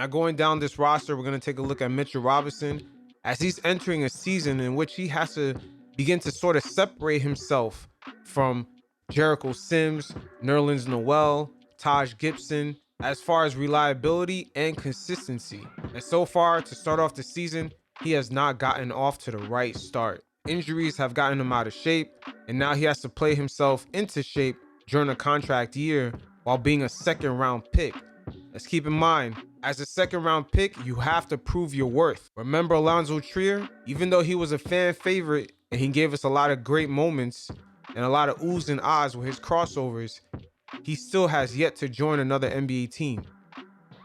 Now going down this roster, we're going to take a look at Mitchell Robinson as he's entering a season in which he has to begin to sort of separate himself from Jericho Sims, Nerlens Noel, Taj Gibson, as far as reliability and consistency. And so far, to start off the season, he has not gotten off to the right start. Injuries have gotten him out of shape, and now he has to play himself into shape during a contract year while being a second round pick. Let's keep in mind, as a second round pick, you have to prove your worth. Remember Alonzo Trier? Even though he was a fan favorite and he gave us a lot of great moments and a lot of oohs and ahs with his crossovers, he still has yet to join another NBA team.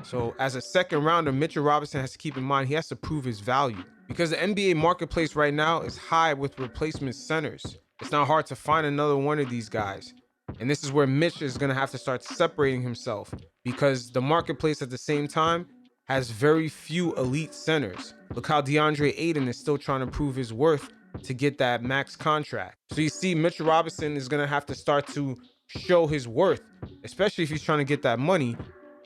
So as a second rounder, Mitchell Robinson has to keep in mind he has to prove his value, because the NBA marketplace right now is high with replacement centers. It's not hard to find another one of these guys. And this is where Mitch is going to have to start separating himself, because the marketplace at the same time has very few elite centers. Look how DeAndre Ayton is still trying to prove his worth to get that max contract. So you see, Mitchell Robinson is going to have to start to show his worth, especially if he's trying to get that money.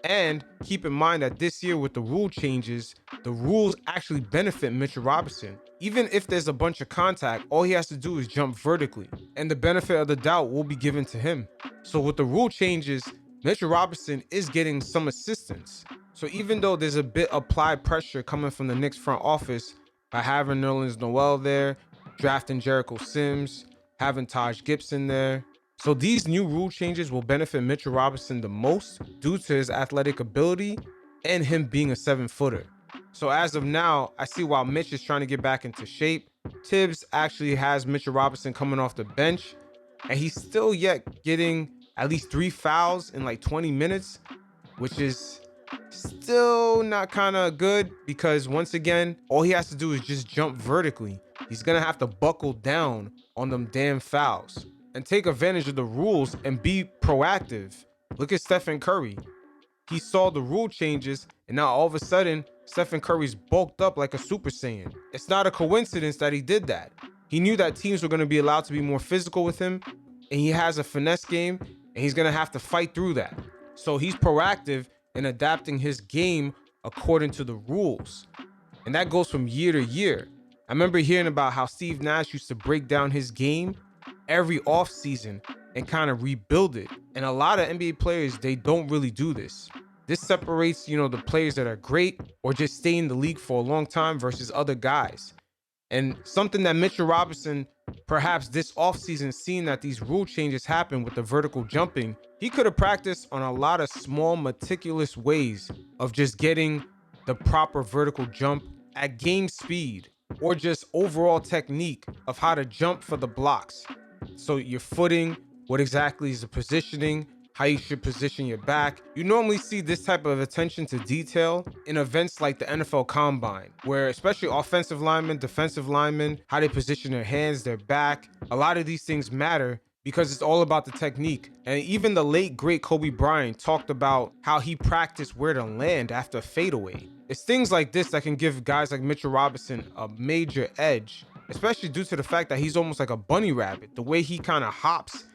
And keep in mind that this year with the rule changes, the rules actually benefit Mitchell Robinson. Even if there's a bunch of contact, all he has to do is jump vertically, and the benefit of the doubt will be given to him. So with the rule changes, Mitchell Robinson is getting some assistance. So even though there's a bit applied pressure coming from the Knicks front office by having Nerlens Noel there, drafting Jericho Sims, having Taj Gibson there, so these new rule changes will benefit Mitchell Robinson the most due to his athletic ability and him being a 7-footer. So as of now, I see while Mitch is trying to get back into shape, Tibbs actually has Mitchell Robinson coming off the bench, and he's still yet getting at least 3 fouls in like 20 minutes, which is still not kind of good, because once again, all he has to do is just jump vertically. He's gonna have to buckle down on them damn fouls and take advantage of the rules and be proactive. Look at Stephen Curry. He saw the rule changes, and now all of a sudden, Stephen Curry's bulked up like a Super Saiyan. It's not a coincidence that he did that. He knew that teams were going to be allowed to be more physical with him, and he has a finesse game, and he's going to have to fight through that. So he's proactive in adapting his game according to the rules. And that goes from year to year. I remember hearing about how Steve Nash used to break down his game every offseason and kind of rebuild it. And a lot of NBA players, they don't really do this. This separates, the players that are great or just stay in the league for a long time versus other guys. And something that Mitchell Robinson, perhaps this offseason, seeing that these rule changes happen with the vertical jumping, he could have practiced on a lot of small, meticulous ways of just getting the proper vertical jump at game speed, or just overall technique of how to jump for the blocks. So your footing, what exactly is the positioning, how you should position your back. You normally see this type of attention to detail in events like the NFL Combine, where especially offensive linemen, defensive linemen, how they position their hands, their back, a lot of these things matter because it's all about the technique. And even the late, great Kobe Bryant talked about how he practiced where to land after a fadeaway. It's things like this that can give guys like Mitchell Robinson a major edge, especially due to the fact that he's almost like a bunny rabbit. The way he kind of hops,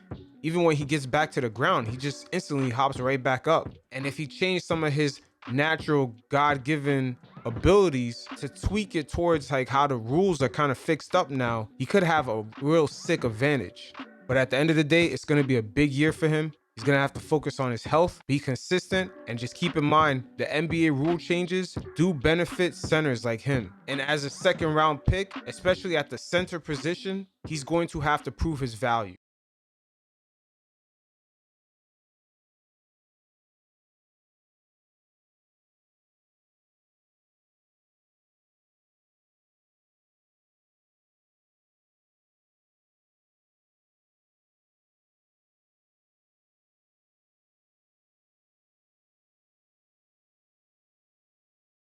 even when he gets back to the ground, he just instantly hops right back up. And if he changed some of his natural God-given abilities to tweak it towards like how the rules are kind of fixed up now, he could have a real sick advantage. But at the end of the day, it's going to be a big year for him. He's going to have to focus on his health, be consistent, and just keep in mind the NBA rule changes do benefit centers like him. And as a second round pick, especially at the center position, he's going to have to prove his value.